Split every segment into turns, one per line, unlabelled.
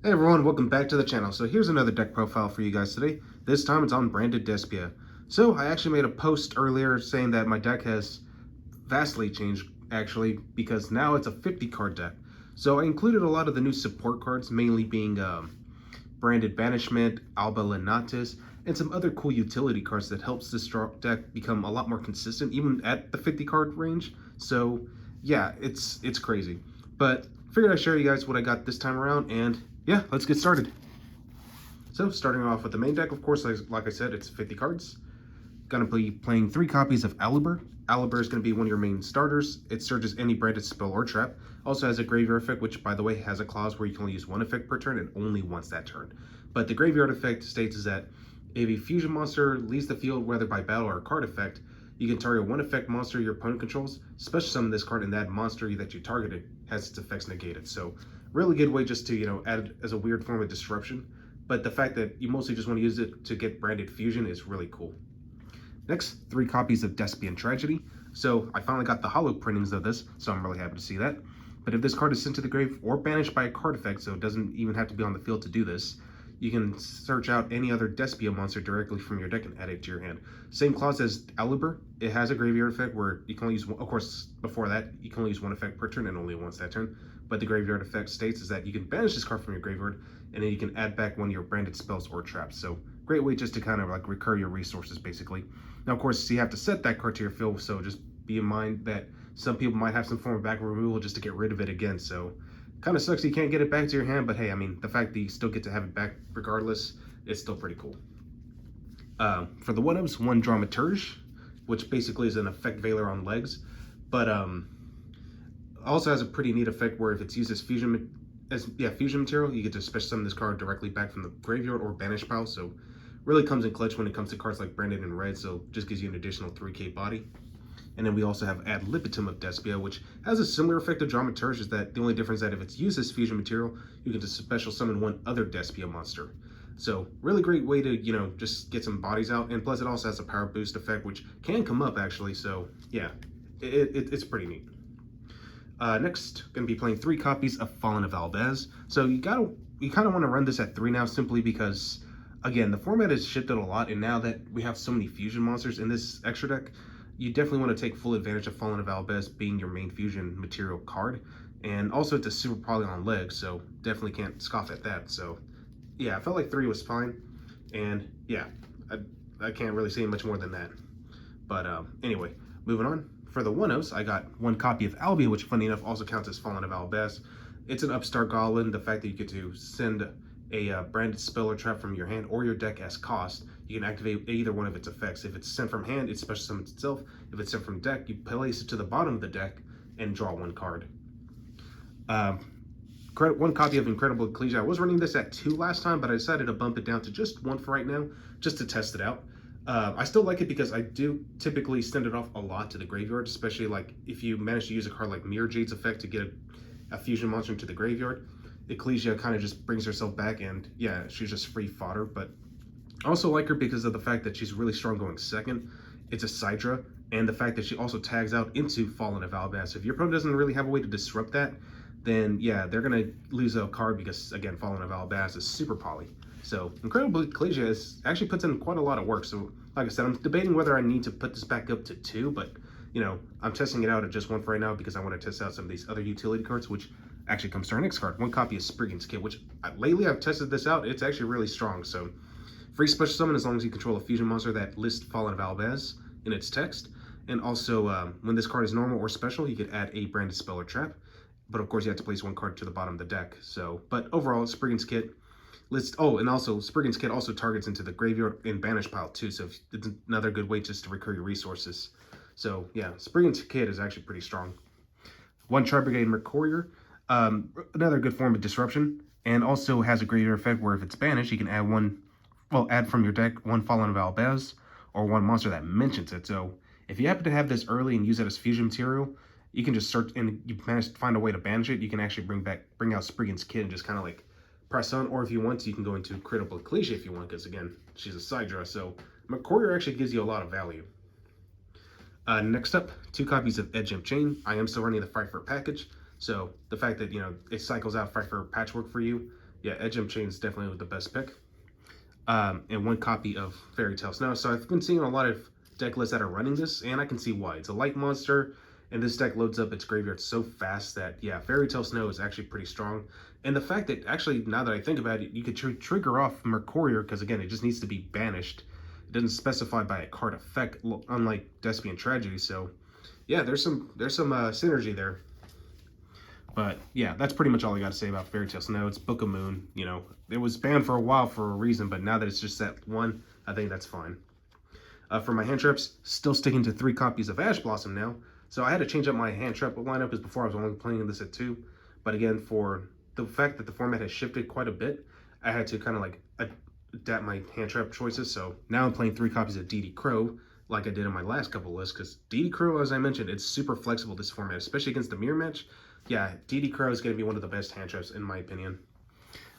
Hey everyone, welcome back to the channel. So here's another deck profile for you guys today. This time it's on branded Despia. So I actually made a post earlier saying that my deck has vastly changed actually because now it's a 50 card deck. So I included a lot of the new support cards, mainly being branded Banishment, Alba Lenatis, and some other cool utility cards that helps this deck become a lot more consistent even at the 50 card range. So yeah, it's crazy. But figured I'd share you guys what I got this time around, and yeah, let's get started. So starting off with the main deck, of course, like I said, it's 50 cards. Gonna be playing 3 copies of Albaz. Albaz is gonna be one of your main starters. It searches any branded spell or trap. Also has a graveyard effect, which by the way has a clause where you can only use 1 effect per turn and only once that turn. But the graveyard effect states is that if a fusion monster leaves the field, whether by battle or a card effect, you can target 1 effect monster your opponent controls, special summon this card, and that monster that you targeted has its effects negated. So really good way just to, add as a weird form of disruption. But the fact that you mostly just want to use it to get branded fusion is really cool. Next, 3 copies of Despia Tragedy. So I finally got the holo printings of this, so I'm really happy to see that. But if this card is sent to the grave or banished by a card effect, so it doesn't even have to be on the field to do this, you can search out any other Despia monster directly from your deck and add it to your hand. Same clause as Albaz. It has a graveyard effect where you can only use one, of course, before that, you can only use 1 effect per turn and only once that turn. But the graveyard effect states is that you can banish this card from your graveyard, and then you can add back one of your branded spells or traps. So great way just to kind of like recur your resources, basically. Now, of course, you have to set that card to your field, so just be in mind that some people might have some form of back removal just to get rid of it again. So kind of sucks you can't get it back to your hand, but hey, I mean, the fact that you still get to have it back regardless, it's still pretty cool. For the 1-ups, 1 Dramaturge, which basically is an effect Veiler on legs, but also has a pretty neat effect where if it's used as fusion material, you get to special summon this card directly back from the graveyard or banish pile. So really comes in clutch when it comes to cards like Branded and Red, so just gives you an additional 3k body. And then we also have Ad Libitum of Despia, which has a similar effect to Dramaturge, is that the only difference is that if it's used as fusion material, you can just special summon 1 other Despia monster. So really great way to, just get some bodies out, and plus it also has a power boost effect, which can come up actually, so yeah, it's pretty neat. Next, going to be playing 3 copies of Fallen of Albaz. So you kind of want to run this at 3 now, simply because, again, the format has shifted a lot, and now that we have so many fusion monsters in this extra deck, you definitely want to take full advantage of Fallen of Albaz being your main fusion material card. And also it's a super poly on legs, so definitely can't scoff at that. So yeah, I felt like 3 was fine, and yeah, I can't really say much more than that. But anyway, moving on. For the 1-ups, I got 1 copy of Albia, which funny enough also counts as Fallen of Albaz. It's an upstart goblin. The fact that you get to send a branded spell or trap from your hand or your deck as cost, you can activate either one of its effects. If it's sent from hand, it special summons itself. If it's sent from deck, you place it to the bottom of the deck and draw 1 card. 1 copy of Incredible Ecclesia. I was running this at 2 last time, but I decided to bump it down to just 1 for right now, just to test it out. I still like it because I do typically send it off a lot to the graveyard, especially like if you manage to use a card like Mirror Jade's effect to get a fusion monster into the graveyard. Ecclesia kind of just brings herself back, and yeah, she's just free fodder. But I also like her because of the fact that she's really strong going second. It's a Sidra, and the fact that she also tags out into Fallen of Albaz. So if your opponent doesn't really have a way to disrupt that, then yeah, they're gonna lose a card because again, Fallen of Albaz is super poly. So Incredible Ecclesia actually puts in quite a lot of work. So like I said, I'm debating whether I need to put this back up to 2, but I'm testing it out at just 1 for right now because I want to test out some of these other utility cards, which actually comes to our next card. 1 copy of Spriggan's Kit, which lately I've tested this out. It's actually really strong. So free special summon as long as you control a fusion monster that lists Fallen of Albaz in its text. And also, when this card is normal or special, you could add a branded spell or trap. But of course, you have to place 1 card to the bottom of the deck. So, but overall, Spriggan's Kit lists. Oh, and also Spriggan's Kit also targets into the graveyard and banish pile too. So it's another good way just to recur your resources. So yeah, Spriggan's Kit is actually pretty strong. 1 Tri-Brigade Mercourier, another good form of disruption, and also has a graveyard effect where if it's banished, you can add from your deck 1 Fallen of Albaz or 1 monster that mentions it. So if you happen to have this early and use it as fusion material, you can just search, and you manage to find a way to banish it. You can actually bring out Spriggan's Kit and just kind of like press on, or if you want to, you can go into Critical Ecclesia if you want, because again, she's a Sidra, so Mercourier actually gives you a lot of value. Next up, 2 copies of Edge of Chain. I am still running the Fight for package, so the fact that, it cycles out Fight for Patchwork for you Yeah, Edgem Chain is definitely the best pick. And 1 copy of Fairy Tale Snow. So I've been seeing a lot of deck lists that are running this, and I can see why. It's a light monster, and this deck loads up its graveyard so fast that, yeah, Fairy Tale Snow is actually pretty strong. And the fact that, actually, now that I think about it, you could trigger off Mercurier, because, again, it just needs to be banished. It doesn't specify by a card effect, unlike Despia and Tragedy. So, yeah, there's some synergy there. But yeah, that's pretty much all I got to say about Fairy Tale Snow. It's Book of Moon. You know, it was banned for a while for a reason, but now that it's just that one, I think that's fine. For my hand traps, still sticking to 3 copies of Ash Blossom now. So I had to change up my hand trap lineup, because before I was only playing this at 2. But again, for the fact that the format has shifted quite a bit, I had to kind of like adapt my hand trap choices. So now I'm playing 3 copies of DD Crow, like I did in my last couple lists, because DD Crow, as I mentioned, it's super flexible, this format, especially against the mirror match. Yeah, DD Crow is going to be one of the best hand traps, in my opinion.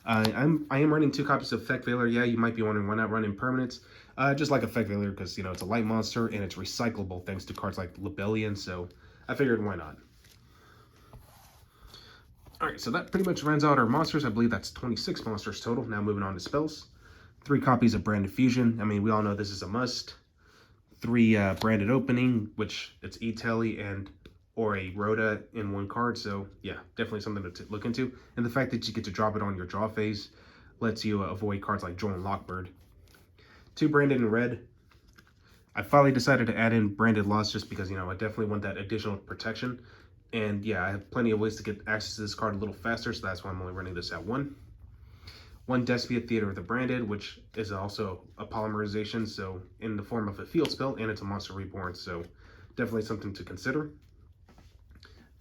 I am running 2 copies of Effect Veiler. Yeah, you might be wondering why not running permanents. Just like Effect Veiler, because, you know, it's a light monster, and it's recyclable thanks to cards like Libellion, so I figured why not. Alright, so that pretty much rounds out our monsters. I believe that's 26 monsters total. Now moving on to spells. 3 copies of Branded Fusion. I mean, we all know this is a must. 3 Branded Opening, which it's E-Telly and or a Rhoda in 1 card. So yeah, definitely something to look into. And the fact that you get to drop it on your draw phase lets you avoid cards like Joan Lockbird. 2 Branded in red. I finally decided to add in Branded Loss just because, you know, I definitely want that additional protection. And yeah, I have plenty of ways to get access to this card a little faster, so that's why I'm only running this at 1. 1 Despia Theater of the Branded, which is also a polymerization, so in the form of a field spell, and it's a monster reborn, so definitely something to consider.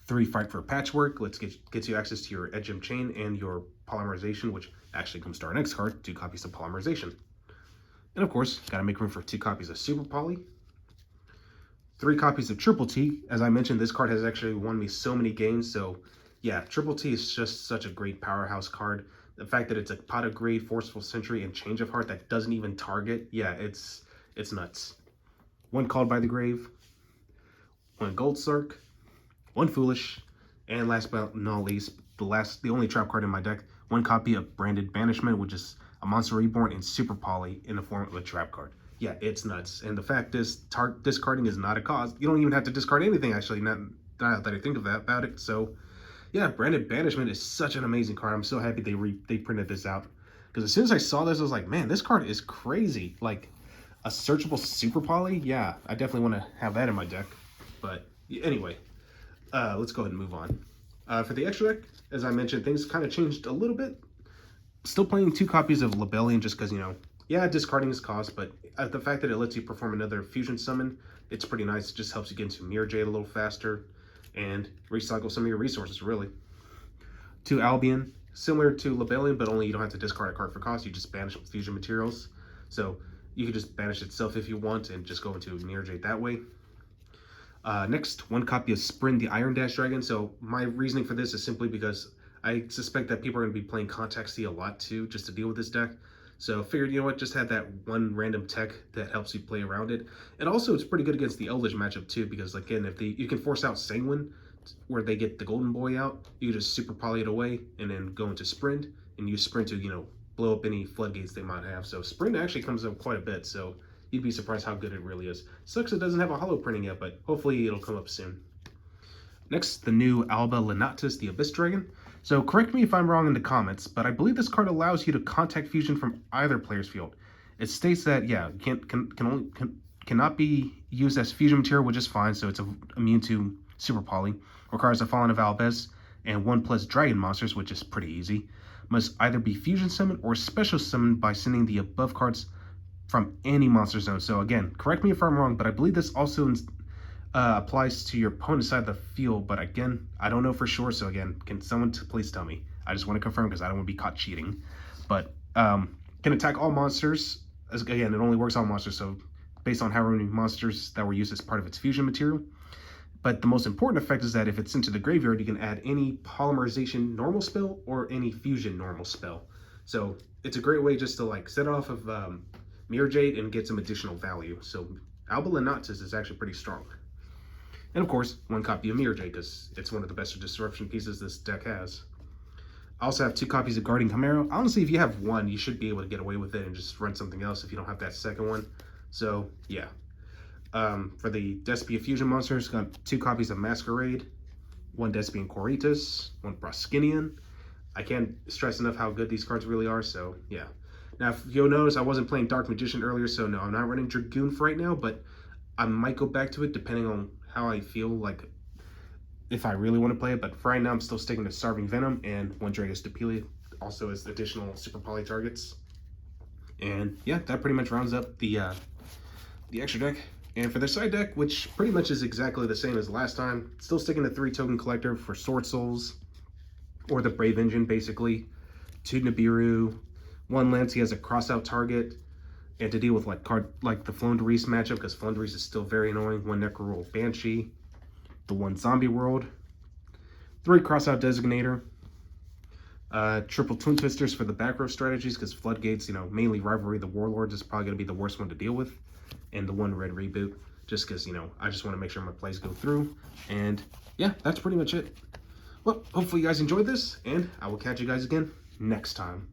3 Fight for Patchwork, gets you access to your Edgem Chain and your polymerization, which actually comes to our next card, 2 copies of polymerization. And of course, gotta make room for 2 copies of Super Poly. 3 copies of Triple T. As I mentioned, this card has actually won me so many games, so yeah, Triple T is just such a great powerhouse card. The fact that it's a pot of greed, Forceful Sentry, and Change of Heart that doesn't even target, yeah, it's nuts. 1 Called by the Grave, 1 Gold Sark, 1 Foolish, and last but not least, the only trap card in my deck, 1 copy of Branded Banishment, which is a monster reborn in Super Poly in the form of a trap card. Yeah, it's nuts. And the fact is, discarding is not a cost. You don't even have to discard anything, actually, now that I think about it. So yeah, Branded Banishment is such an amazing card. I'm so happy they printed this out. Because as soon as I saw this, I was like, man, this card is crazy. Like, a searchable Super Poly? Yeah, I definitely want to have that in my deck. But anyway, let's go ahead and move on. For the extra deck, as I mentioned, things kind of changed a little bit. Still playing 2 copies of Libellion just because, you know, yeah, discarding is cost, but the fact that it lets you perform another fusion summon, it's pretty nice. It just helps you get into Mirror Jade a little faster and recycle some of your resources, really. 2 Albion, similar to Libellion, but only you don't have to discard a card for cost. You just banish fusion materials. So you can just banish itself if you want and just go into Mirror Jade that way. Next, 1 copy of Sprint the Iron Dash Dragon. So my reasoning for this is simply because I suspect that people are going to be playing Contact C a lot too, just to deal with this deck. So figured, you know what, just have that 1 random tech that helps you play around it. And also, it's pretty good against the Eldritch matchup too, because again, if you can force out Sanguine, where they get the Golden Boy out, you can just Super Poly it away and then go into Sprint and use Sprint to, you know, blow up any floodgates they might have. So Sprint actually comes up quite a bit, so you'd be surprised how good it really is. Sucks it doesn't have a holo printing yet, but hopefully it'll come up soon. Next, the new Alba Lenatus, the Abyss Dragon. So correct me if I'm wrong in the comments, but I believe this card allows you to contact fusion from either player's field. It states that, yeah, cannot be used as fusion material, which is fine, so it's immune to Super Poly. Requires a Fallen of Albaz and 1+ Dragon monsters, which is pretty easy. Must either be fusion summoned or special summoned by sending the above cards from any monster zone. So again, correct me if I'm wrong, but I believe this also applies to your opponent's side of the field, but again, I don't know for sure. So again, can someone please tell me? I just want to confirm because I don't want to be caught cheating. But can attack all monsters. Again, it only works on monsters, so based on how many monsters that were used as part of its fusion material. But the most important effect is that if it's into the graveyard, you can add any polymerization normal spell or any fusion normal spell. So it's a great way just to like set it off of Mirror Jade and get some additional value. So Alba Lenatus is actually pretty strong. And of course, 1 copy of Mirror Jade, because it's one of the best disruption pieces this deck has. I also have 2 copies of Guardian Camaro. Honestly, if you have one, you should be able to get away with it and just run something else if you don't have that second one. So, yeah. For the Despia Fusion Monsters, got 2 copies of Masquerade, 1 Despian Coritas, 1 Proskinian. I can't stress enough how good these cards really are, so yeah. Now, if you'll notice, I wasn't playing Dark Magician earlier, so no, I'm not running Dragoon for right now, but I might go back to it depending on how I feel, like if I really want to play it. But for right now, I'm still sticking to Starving Venom and 1 Dragus Depili, also as additional Super Poly targets. And yeah, that pretty much rounds up the extra deck. And for the side deck, which pretty much is exactly the same as last time, still sticking to 3 Token Collector for Sword Souls, or the Brave Engine, basically. 2 Nibiru, 1 Lancey as a cross-out target, and to deal with like the Flonderis matchup, because Flonderis is still very annoying. 1 Necroroll Banshee, the 1 Zombie World, 3 cross-out Designator, triple Twin Twisters for the back row strategies, because Floodgates, you know, mainly Rivalry the Warlords is probably going to be the worst one to deal with, and the 1 Red Reboot, just because, you know, I just want to make sure my plays go through. And yeah, that's pretty much it. Well, hopefully you guys enjoyed this, and I will catch you guys again next time.